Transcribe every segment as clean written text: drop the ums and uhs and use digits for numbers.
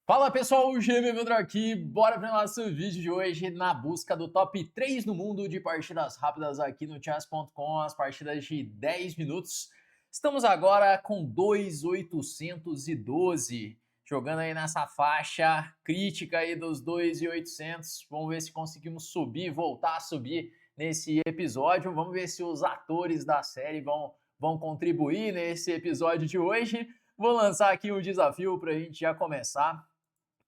Fala pessoal, o GM Evandro aqui, bora para o nosso vídeo de hoje na busca do top 3 no mundo de partidas rápidas aqui no chess.com, as partidas de 10 minutos. Estamos agora com 2.812, jogando aí nessa faixa crítica aí dos 2.800. Vamos ver se conseguimos subir, voltar a subir nesse episódio. Vamos ver se os atores da série vão contribuir nesse episódio de hoje. Vou lançar aqui um desafio para a gente já começar.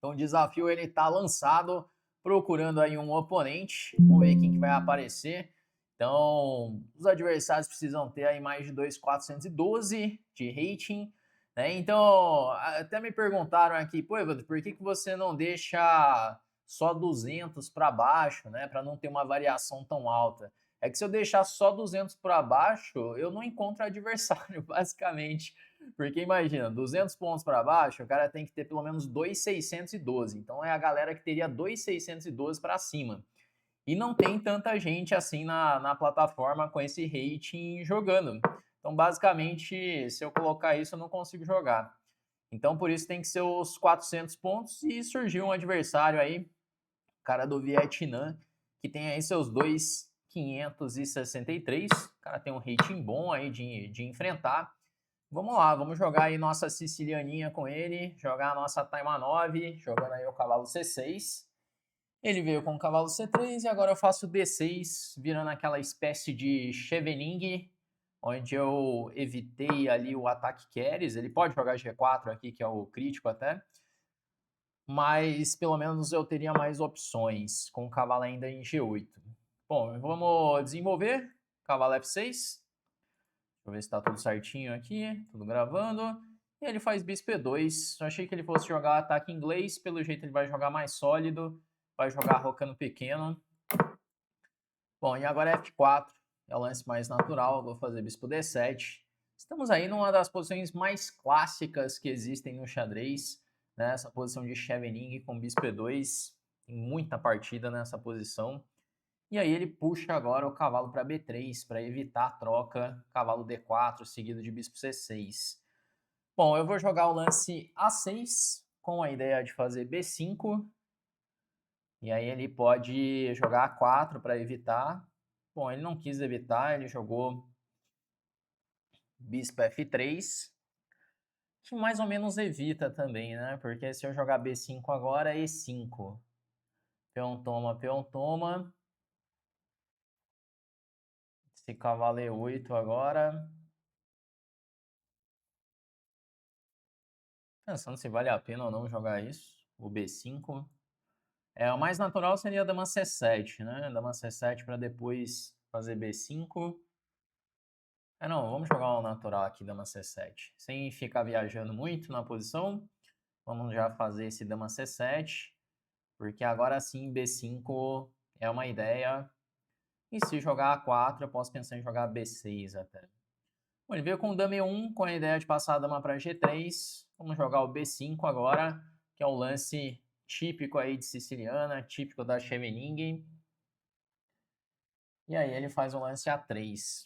Então o desafio ele tá lançado, procurando aí um oponente. Vamos ver quem que vai aparecer. Então, os adversários precisam ter aí mais de 2.412 de rating, né? Então, até me perguntaram aqui, pô, Evandro, por que você não deixa só 200 para baixo, né, para não ter uma variação tão alta? É que se eu deixar só 200 para baixo, eu não encontro adversário, basicamente. Porque imagina, 200 pontos para baixo, o cara tem que ter pelo menos 2.612. Então é a galera que teria 2.612 para cima. E não tem tanta gente assim na plataforma com esse rating jogando. Então, basicamente, se eu colocar isso, eu não consigo jogar. Então, por isso tem que ser os 400 pontos. E surgiu um adversário aí, cara do Vietnã, que tem aí seus 2.563. O cara tem um rating bom aí de enfrentar. Vamos lá, vamos jogar aí nossa sicilianinha com ele, jogar a nossa Taima 9, jogando aí o cavalo C6. Ele veio com o cavalo C3 e agora eu faço D6, virando aquela espécie de chevening, onde eu evitei ali o ataque Keres. Ele pode jogar G4 aqui, que é o crítico até, mas pelo menos eu teria mais opções, com o cavalo ainda em G8. Bom, vamos desenvolver, cavalo F6. Deixa eu ver se tá tudo certinho aqui, tudo gravando. E ele faz bispo E2. Eu achei que ele fosse jogar ataque inglês, pelo jeito ele vai jogar mais sólido, vai jogar rocando pequeno. Bom, e agora F4, é o lance mais natural, eu vou fazer bispo D7. Estamos aí numa das posições mais clássicas que existem no xadrez, né? Essa posição de chevening com bispo E2, tem muita partida nessa posição. E aí ele puxa agora o cavalo para B3 para evitar a troca, cavalo D4 seguido de bispo C6. Bom, eu vou jogar o lance A6 com a ideia de fazer B5. E aí ele pode jogar A4 para evitar. Bom, ele não quis evitar, ele jogou bispo F3, que mais ou menos evita também, né? Porque se eu jogar B5 agora, é E5. Peão toma, peão toma. Esse cavalo E8 agora. Pensando se vale a pena ou não jogar isso. O B5. O mais natural seria a dama C7, né? Dama C7 para depois fazer B5. Não, vamos jogar o natural aqui, dama C7. Sem ficar viajando muito na posição. Vamos já fazer esse dama C7. Porque agora sim B5 é uma ideia. E se jogar A4, eu posso pensar em jogar B6 até. Bom, ele veio com o dama E1, com a ideia de passar a dama para G3. Vamos jogar o B5 agora, que é o lance típico aí de siciliana, típico da chevening. E aí ele faz o lance A3.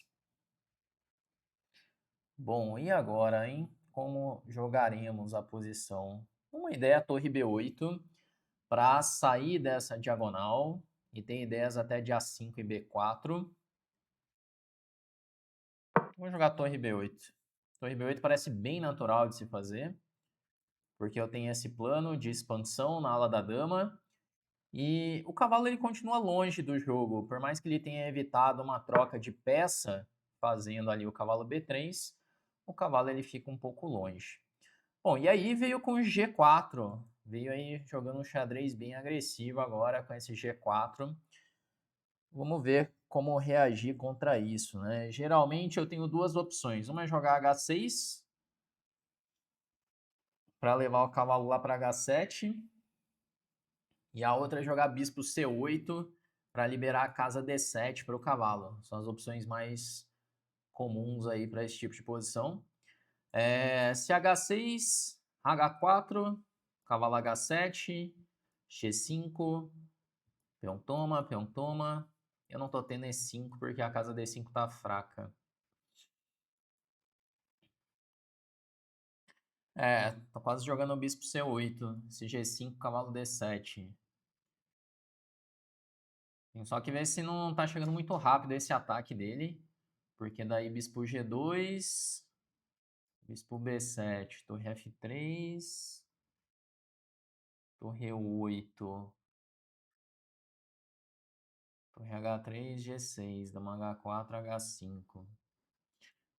Bom, e agora, hein? Como jogaremos a posição? Uma ideia, torre B8, para sair dessa diagonal. E tem ideias até de A5 e B4. Vamos jogar torre B8. Torre B8 parece bem natural de se fazer, porque eu tenho esse plano de expansão na ala da dama. E o cavalo ele continua longe do jogo, por mais que ele tenha evitado uma troca de peça, fazendo ali o cavalo B3, o cavalo ele fica um pouco longe. Bom, e aí veio com o G4, veio aí jogando um xadrez bem agressivo agora com esse G4. Vamos ver como reagir contra isso, né? Geralmente eu tenho duas opções, uma é jogar H6, para levar o cavalo lá para H7, e a outra é jogar bispo C8 para liberar a casa D7 para o cavalo. São as opções mais comuns aí para esse tipo de posição. Se H6, H4, cavalo H7, G5, peão toma, peão toma. Eu não estou tendo E5 porque a casa D5 está fraca. É, tô quase jogando o bispo C8, esse G5, cavalo D7. Tem só que ver se não tá chegando muito rápido esse ataque dele, porque daí bispo G2, bispo B7, torre F3, torre E8, torre H3, G6, dama H4, H5.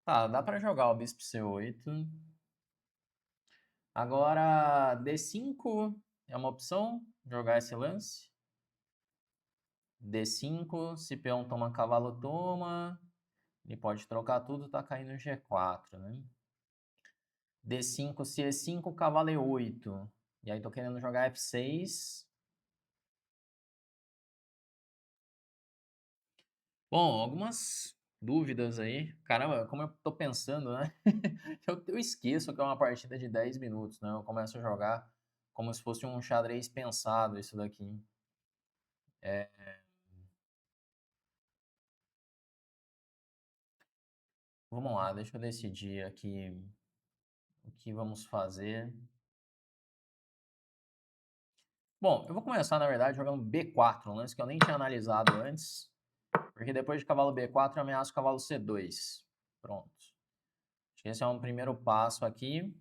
Tá, dá pra jogar o bispo C8. Agora, D5 é uma opção, jogar esse lance. D5, se peão toma, cavalo toma. Ele pode trocar tudo, tá caindo G4, né? D5, se E5, cavalo E8. E aí tô querendo jogar F6. Bom, algumas dúvidas aí. Caramba, como eu tô pensando, né? Eu esqueço que é uma partida de 10 minutos, né? Eu começo a jogar como se fosse um xadrez pensado isso daqui. Vamos lá, deixa eu decidir aqui o que vamos fazer. Bom, eu vou começar, na verdade, jogando B4, um lance que eu nem tinha analisado antes. Porque depois de cavalo B4 eu ameaço cavalo C2. Pronto. Acho que esse é um primeiro passo aqui.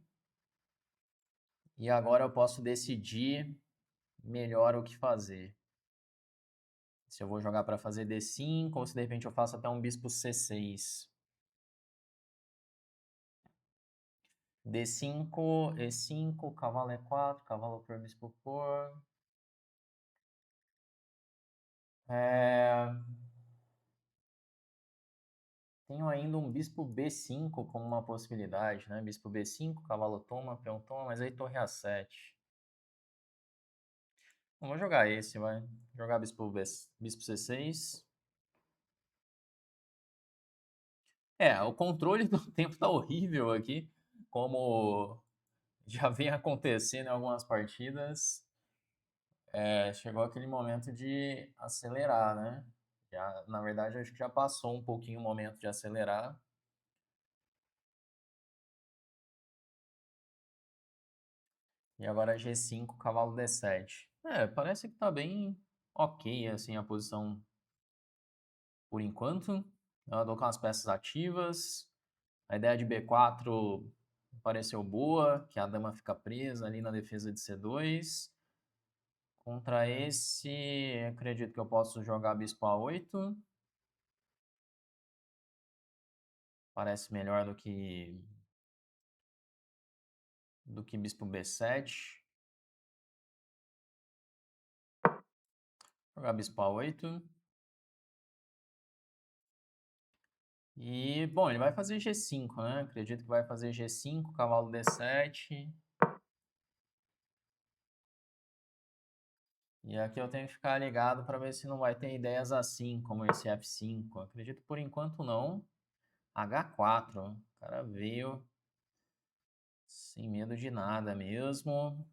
E agora eu posso decidir melhor o que fazer. Se eu vou jogar para fazer D5 ou se de repente eu faço até um bispo C6. D5, E5, cavalo E4, cavalo por bispo por. Tenho ainda um bispo B5 como uma possibilidade, né? Bispo B5, cavalo toma, peão toma, mas aí torre A7. Vamos jogar esse, vai. Jogar bispo C6. É, o controle do tempo tá horrível aqui, como já vem acontecendo em algumas partidas. Chegou aquele momento de acelerar, né? Já, na verdade, acho que já passou um pouquinho o momento de acelerar. E agora G5, cavalo D7. Parece que tá bem ok, assim, a posição por enquanto. Eu dou com as peças ativas. A ideia de B4 pareceu boa, que a dama fica presa ali na defesa de C2. Contra esse, acredito que eu posso jogar bispo A8. Parece melhor do que bispo B7. Jogar bispo A8. E, bom, ele vai fazer G5, né? Acredito que vai fazer G5, cavalo D7. E aqui eu tenho que ficar ligado para ver se não vai ter ideias assim, como esse F5. Acredito por enquanto não. H4. O cara veio sem medo de nada mesmo.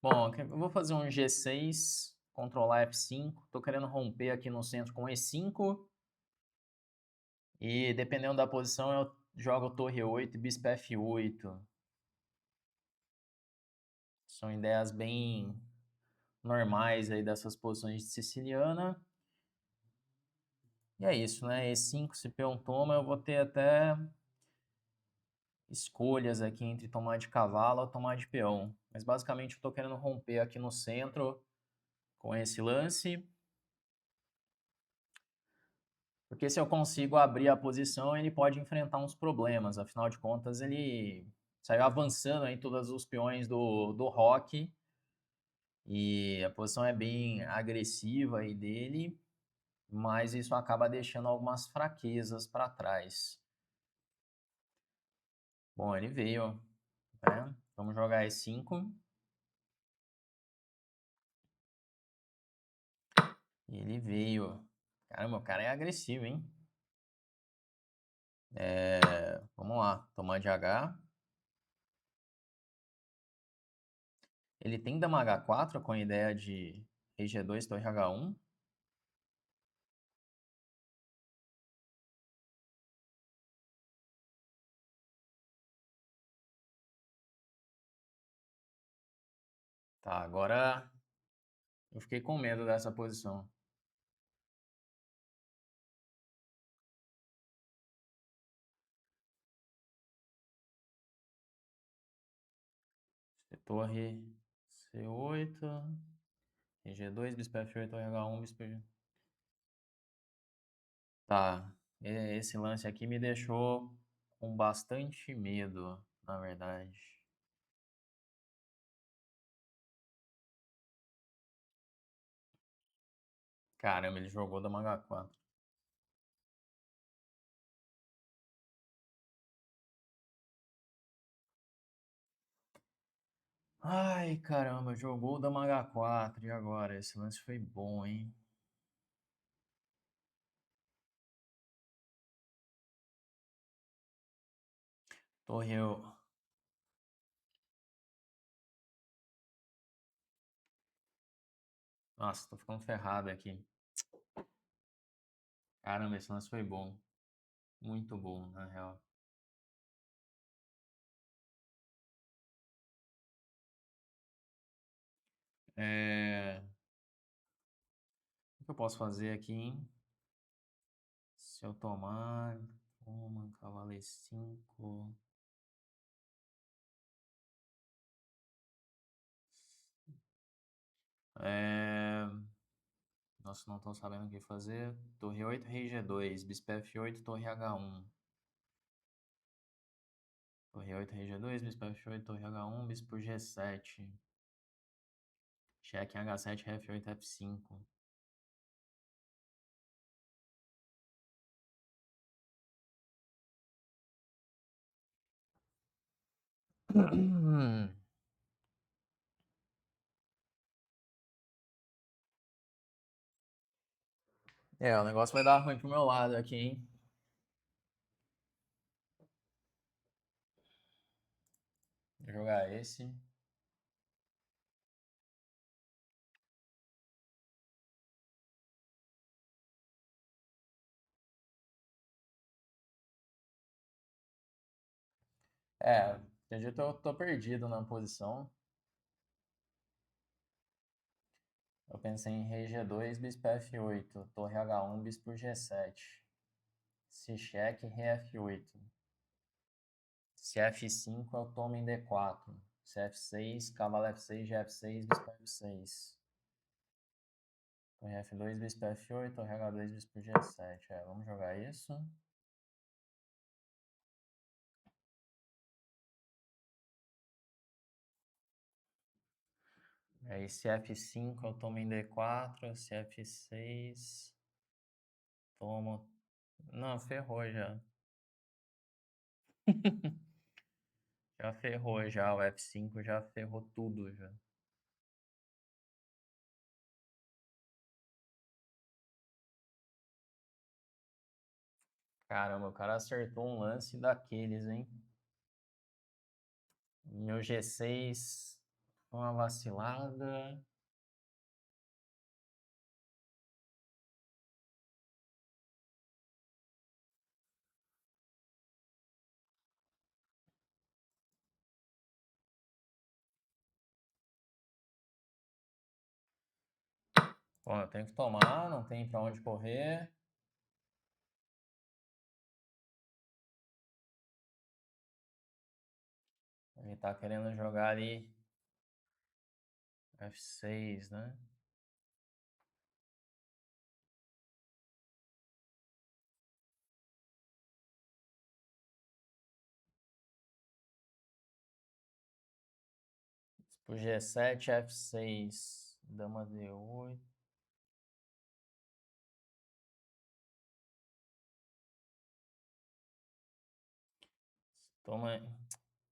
Bom, eu vou fazer um G6, controlar F5. Tô querendo romper aqui no centro com E5. E dependendo da posição, eu jogo torre 8 e bispo F8. São ideias bem normais aí dessas posições de siciliana. E é isso, né? E5, se peão toma, eu vou ter até escolhas aqui entre tomar de cavalo ou tomar de peão. Mas basicamente eu estou querendo romper aqui no centro com esse lance. Porque se eu consigo abrir a posição, ele pode enfrentar uns problemas. Afinal de contas, ele saiu avançando em todos os peões do roque. E a posição é bem agressiva aí dele. Mas isso acaba deixando algumas fraquezas para trás. Bom, ele veio, né? Vamos jogar E5. E ele veio. Caramba, o cara é agressivo, hein? Vamos lá, tomar de H. Ele tem dama H4 com a ideia de rei G2, torre H1. Tá, agora eu fiquei com medo dessa posição. Torre C8, G2, bispo F8, torre H1, bispo G... Tá, esse lance aqui me deixou com bastante medo, na verdade. Caramba, ele jogou dama H4. Ai, caramba, jogou dama H4. E agora? Esse lance foi bom, hein? Torre eu... Nossa, tô ficando ferrado aqui. Caramba, esse lance foi bom. Muito bom, na real. O que eu posso fazer aqui, hein? Se eu tomar... Toma, cavalo E5... Nossa, não tô sabendo o que fazer. Torre 8, rei G2, bispo F8, torre H1. Torre 8, rei G2, bispo F8, torre H1, bispo G7. Cheque em H7, rei F8, F5. O negócio vai dar ruim pro meu lado aqui, hein? Vou jogar esse. Acredito que eu tô perdido na posição. Eu pensei em rei G2, bispo F8, torre H1, bispo G7. Se cheque, rei F8. Se F5, eu tomo em D4. Se F6, cavalo F6, GF6, bispo F6. Torre F2, bispo F8, torre H2, bispo G7. Vamos jogar isso. Aí se F5 eu tomo em D4, se F6, tomo... Não, ferrou já. Já ferrou já, o F5 já ferrou tudo já. Caramba, o cara acertou um lance daqueles, hein? Meu G6, uma vacilada. Bom, eu tenho que tomar, não tem pra onde correr. Ele tá querendo jogar ali F6, né? Tipo G7, F6, dama D8. Toma.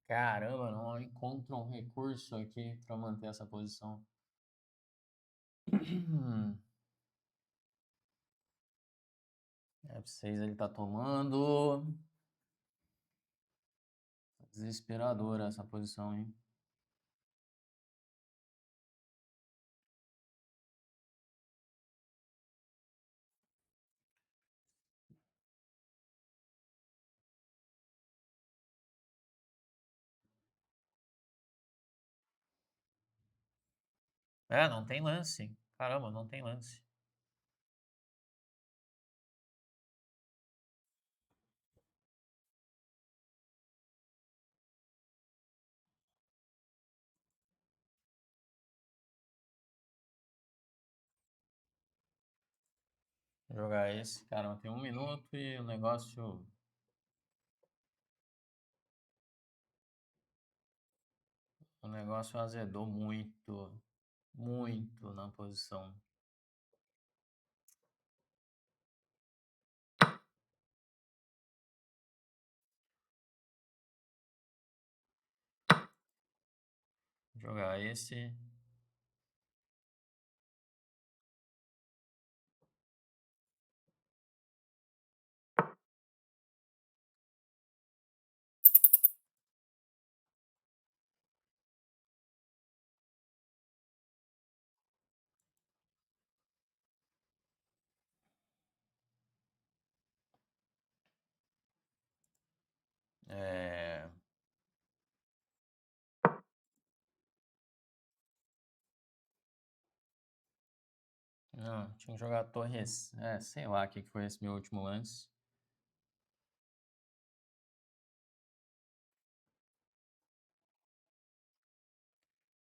Caramba, não encontro um recurso aqui para manter essa posição. F6 ele tá tomando. Desesperadora essa posição, hein? É, não tem lance. Caramba, não tem lance. Vou jogar esse. Caramba, tem 1 minuto e o negócio... O negócio azedou muito. Muito na posição. Vou jogar esse. É... Não, tinha que jogar Torres. É, sei lá o que foi esse meu último lance.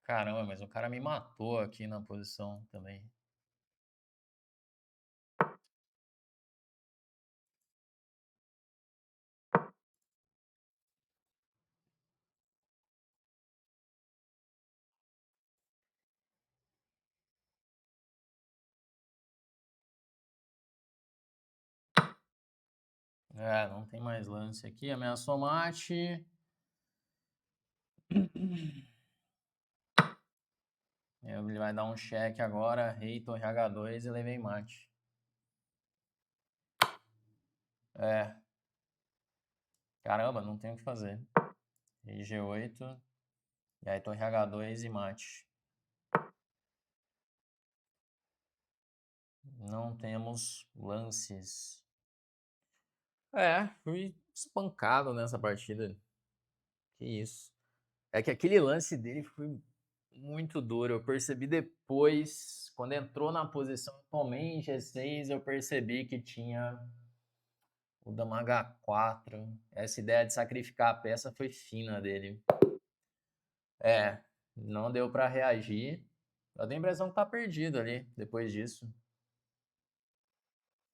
Caramba, mas o cara me matou aqui na posição também. É, não tem mais lance aqui. Ameaçou mate. Ele vai dar um cheque agora. Rei, torre H2 e levei mate. É. Caramba, não tem o que fazer. Rei G8. E aí torre H2 e mate. Não temos lances. É, fui espancado nessa partida. Que isso. É que aquele lance dele foi muito duro. Eu percebi depois, quando entrou na posição, eu tomei em G6, eu percebi que tinha o dama H4. Essa ideia de sacrificar a peça foi fina dele. É, não deu pra reagir. Eu tenho a impressão que tá perdido ali, depois disso.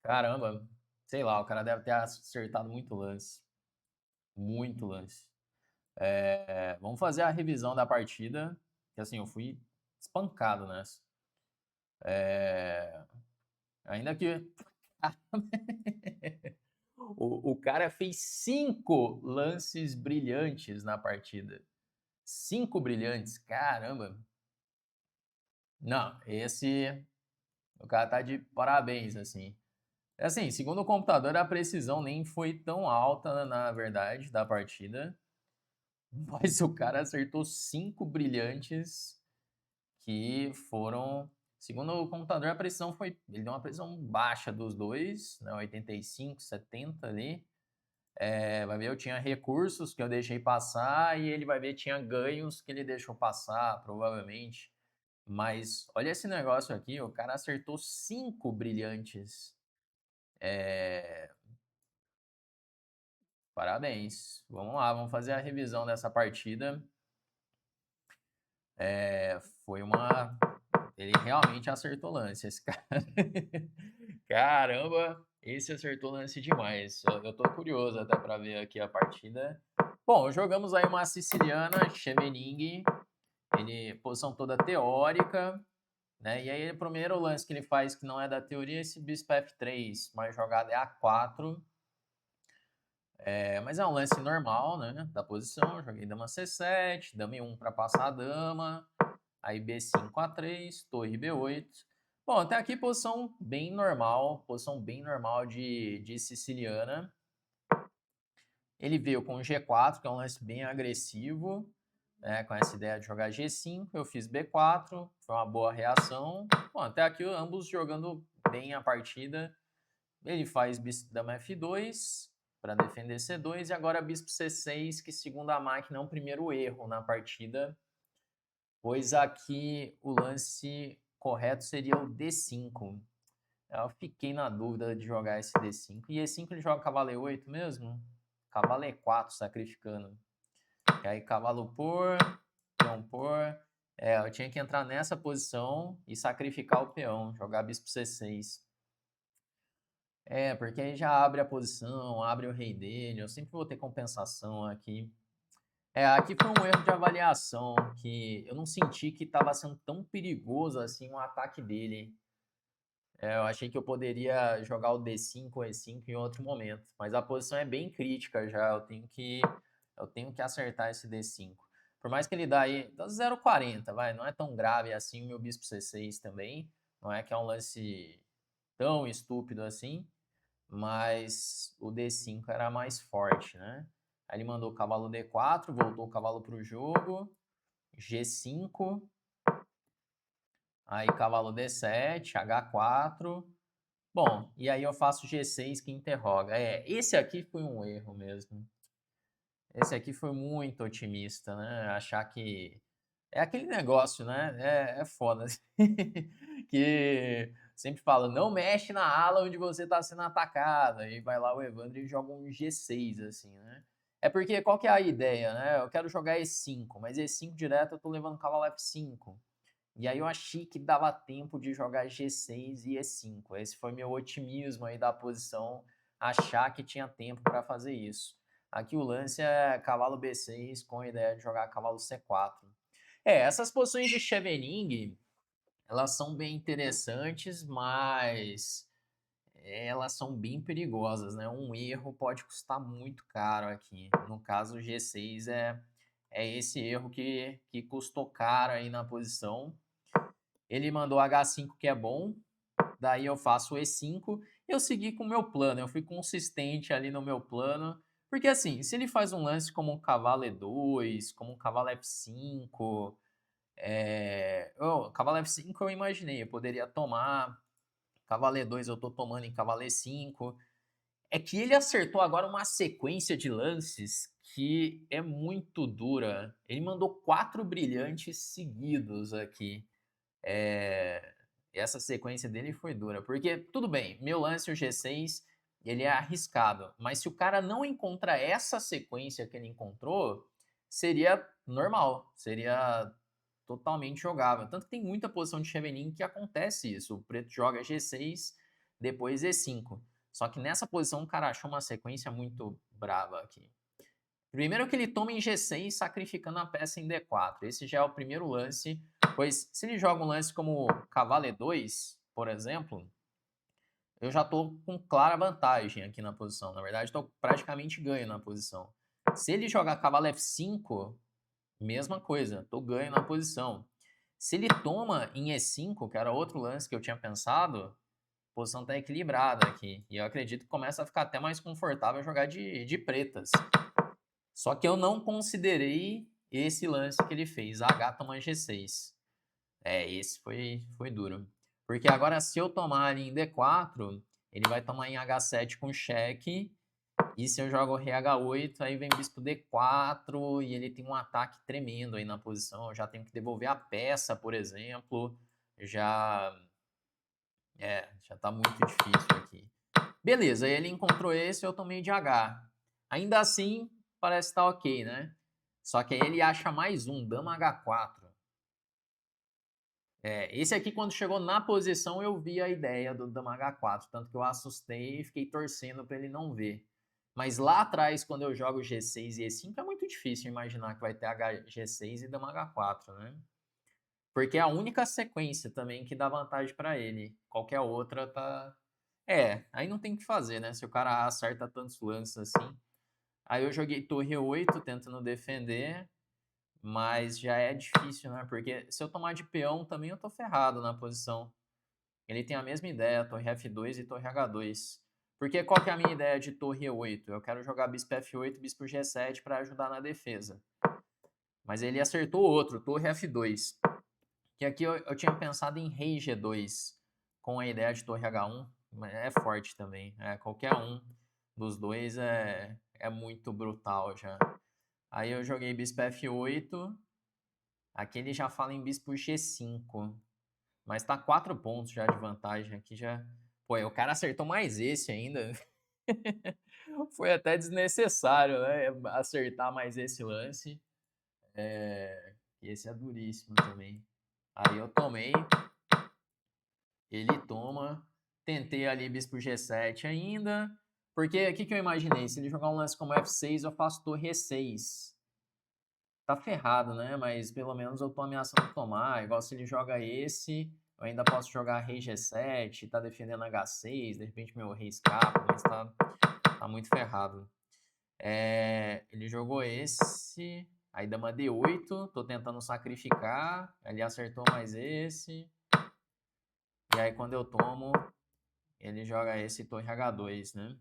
Caramba, sei lá, o cara deve ter acertado muito lance. Muito lance. Vamos fazer a revisão da partida, que assim, eu fui espancado nessa. Ainda que o cara fez 5 lances brilhantes na partida. 5 brilhantes, caramba. Não, esse o cara tá de parabéns, assim. Assim, segundo o computador, a precisão nem foi tão alta, na verdade, da partida. Mas o cara acertou 5 brilhantes que foram. Segundo o computador, a precisão foi. Ele deu uma precisão baixa dos dois, né, 85, 70 ali. Vai ver, eu tinha recursos que eu deixei passar e ele vai ver tinha ganhos que ele deixou passar, provavelmente. Mas olha esse negócio aqui, o cara acertou 5 brilhantes. Parabéns. Vamos lá, vamos fazer a revisão dessa partida. Foi uma. Ele realmente acertou lance, esse cara. Caramba, esse acertou lance demais. Eu tô curioso até para ver aqui a partida. Bom, jogamos aí uma siciliana, Chevening. Ele, posição toda teórica, né? E aí, o primeiro lance que ele faz que não é da teoria é esse bispo F3, mas jogada é A4. Mas é um lance normal, né? Da posição. Joguei dama C7, dama E1 para passar a dama. Aí B5 A3, torre B8. Bom, até aqui posição bem normal de siciliana. Ele veio com G4, que é um lance bem agressivo, né, com essa ideia de jogar G5. Eu fiz B4, foi uma boa reação. Bom, até aqui ambos jogando bem a partida. Ele faz bispo dama F2 para defender C2 e agora bispo C6, que segundo a máquina é um primeiro erro na partida. Pois aqui o lance correto seria o D5. Eu fiquei na dúvida de jogar esse D5. E E5 ele joga cavalo E8 mesmo? Cavalo E4 sacrificando. E aí cavalo por, peão por. Eu tinha que entrar nessa posição e sacrificar o peão, jogar bispo C6. Porque aí já abre a posição, abre o rei dele. Eu sempre vou ter compensação aqui. Aqui foi um erro de avaliação, que eu não senti que estava sendo tão perigoso assim o ataque dele. Eu achei que eu poderia jogar o D5 ou E5 em outro momento, mas a posição é bem crítica já, eu tenho que acertar esse D5. Por mais que ele dá aí 0,40, vai, não é tão grave assim o meu bispo C6 também, não é que é um lance tão estúpido assim, mas o D5 era mais forte, né? Aí ele mandou o cavalo D4, voltou o cavalo para o jogo, G5, aí cavalo D7, H4. Bom, e aí eu faço G6 que interroga. Esse aqui foi um erro mesmo. Esse aqui foi muito otimista, né? Achar que... É aquele negócio, né? É foda. Que sempre fala, não mexe na ala onde você está sendo atacado. Aí vai lá o Evandro e joga um G6, assim, né? É porque qual que é a ideia, né? Eu quero jogar E5, mas E5 direto eu tô levando cavalo F5. E aí eu achei que dava tempo de jogar G6 e E5. Esse foi meu otimismo aí da posição, achar que tinha tempo para fazer isso. Aqui o lance é cavalo B6 com a ideia de jogar cavalo C4. Essas posições de Chevening, elas são bem interessantes, mas elas são bem perigosas, né? Um erro pode custar muito caro aqui. No caso, o G6 é esse erro que custou caro aí na posição. Ele mandou H5, que é bom. Daí eu faço E5. Eu segui com o meu plano. Eu fui consistente ali no meu plano. Porque assim, se ele faz um lance como um cavalo E2, como um cavalo F5... cavalo F5 eu imaginei. Eu poderia tomar. Cavalo E2 eu tô tomando em cavalo E5. É que ele acertou agora uma sequência de lances que é muito dura. Ele mandou 4 brilhantes seguidos aqui. Essa sequência dele foi dura, porque tudo bem, meu lance o G6, ele é arriscado, mas se o cara não encontra essa sequência que ele encontrou, seria normal, seria totalmente jogável. Tanto que tem muita posição de Chevening que acontece isso, o preto joga G6, depois E5. Só que nessa posição o cara achou uma sequência muito brava aqui. Primeiro que ele toma em G6, sacrificando a peça em D4. Esse já é o primeiro lance, pois se ele joga um lance como cavalo E2, por exemplo, eu já estou com clara vantagem aqui na posição. Na verdade, estou praticamente ganho na posição. Se ele jogar cavalo F5, mesma coisa, estou ganho na posição. Se ele toma em E5, que era outro lance que eu tinha pensado, a posição está equilibrada aqui. E eu acredito que começa a ficar até mais confortável jogar de pretas. Só que eu não considerei esse lance que ele fez, H toma G6. Esse foi duro. Porque agora se eu tomar ali em D4, ele vai tomar em H7 com cheque. E se eu jogo rei H8, aí vem bispo D4 e ele tem um ataque tremendo aí na posição. Eu já tenho que devolver a peça, por exemplo. Já tá muito difícil aqui. Beleza, aí ele encontrou esse, eu tomei de H. Ainda assim, parece estar ok, né? Só que aí ele acha mais um, dama H4. Esse aqui, quando chegou na posição, eu vi a ideia do dama H4. Tanto que eu assustei e fiquei torcendo para ele não ver. Mas lá atrás, quando eu jogo G6 e E5, é muito difícil imaginar que vai ter G6 e dama H4, né? Porque é a única sequência também que dá vantagem para ele. Qualquer outra tá... aí não tem o que fazer, né? Se o cara acerta tantos lances assim. Aí eu joguei torre 8 tentando defender, mas já é difícil, né? Porque se eu tomar de peão também eu tô ferrado na posição. Ele tem a mesma ideia, torre F2 e torre H2. Porque qual que é a minha ideia de torre 8? Eu quero jogar bispo F8 bispo G7 para ajudar na defesa. Mas ele acertou outro, torre F2. Que aqui eu tinha pensado em rei G2, com a ideia de torre H1. É forte também. Qualquer um dos dois é muito brutal já. Aí eu joguei bispo F8. Aqui ele já fala em bispo G5. Mas tá 4 pontos já de vantagem. Aqui já... Pô, o cara acertou mais esse ainda. Foi até desnecessário, né? Acertar mais esse lance. Esse é duríssimo também. Aí eu tomei. Ele toma. Tentei ali bispo G7 ainda. Porque o que eu imaginei? Se ele jogar um lance como F6, eu faço torre E6. Tá ferrado, né? Mas pelo menos eu tô ameaçando tomar. Igual se ele joga esse, eu ainda posso jogar rei G7, tá defendendo H6, de repente meu rei escapa, mas tá muito ferrado. Ele jogou esse, aí dama D8, tô tentando sacrificar, ele acertou mais esse. E aí quando eu tomo, ele joga esse torre H2, né?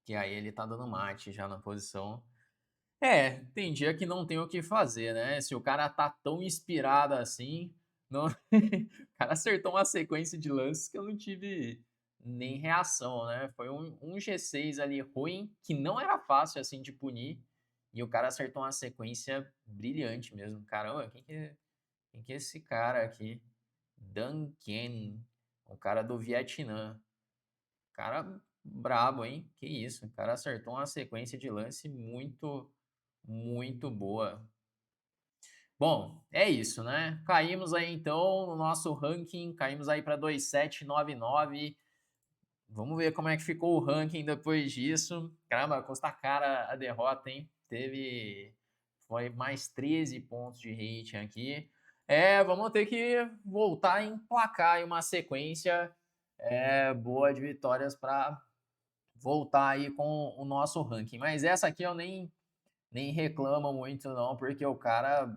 Que aí ele tá dando mate já na posição. Tem dia que não tem o que fazer, né? Se o cara tá tão inspirado assim, não... o cara acertou uma sequência de lances que eu não tive nem reação, né? Foi um G6 ali ruim, que não era fácil assim de punir, e o cara acertou uma sequência brilhante mesmo. Caramba, quem que é esse cara aqui? Dan Ken, o cara do Vietnã. Cara brabo, hein? Que isso, o cara acertou uma sequência de lance muito boa. Bom, é isso, né? Caímos aí então no nosso ranking, caímos aí para 2799. Vamos ver como é que ficou o ranking depois disso. Caramba, custa cara a derrota, hein? Foi mais 13 pontos de rating aqui. Vamos ter que voltar a emplacar aí uma sequência boa de vitórias para voltar aí com o nosso ranking. Mas essa aqui eu nem reclamo muito não, porque o cara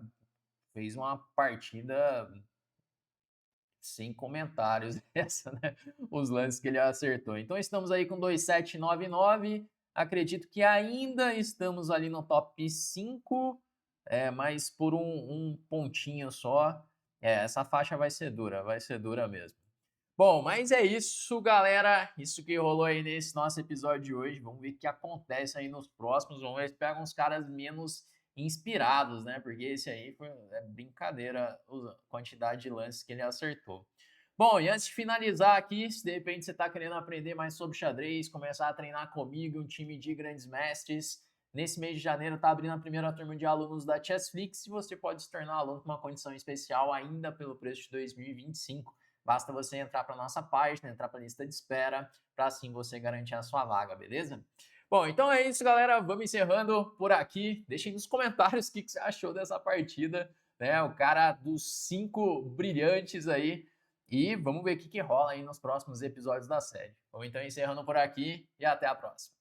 fez uma partida sem comentários essa, né? Os lances que ele acertou. Então estamos aí com 2799. Acredito que ainda estamos ali no top 5, mas por um pontinho só. Essa faixa vai ser dura mesmo. Bom, mas é isso, galera. Isso que rolou aí nesse nosso episódio de hoje. Vamos ver o que acontece aí nos próximos. Vamos ver se pega uns caras menos inspirados, né? Porque esse aí foi brincadeira a quantidade de lances que ele acertou. Bom, e antes de finalizar aqui, se de repente você está querendo aprender mais sobre xadrez, começar a treinar comigo, um time de grandes mestres, nesse mês de janeiro está abrindo a primeira turma de alunos da Chessflix e você pode se tornar aluno com uma condição especial ainda pelo preço de 2025. Basta você entrar para a nossa página, entrar para a lista de espera, para assim você garantir a sua vaga, beleza? Bom, então é isso, galera. Vamos encerrando por aqui. Deixem nos comentários o que você achou dessa partida, né? O cara dos 5 brilhantes aí. E vamos ver o que rola aí nos próximos episódios da série. Vamos então encerrando por aqui e até a próxima.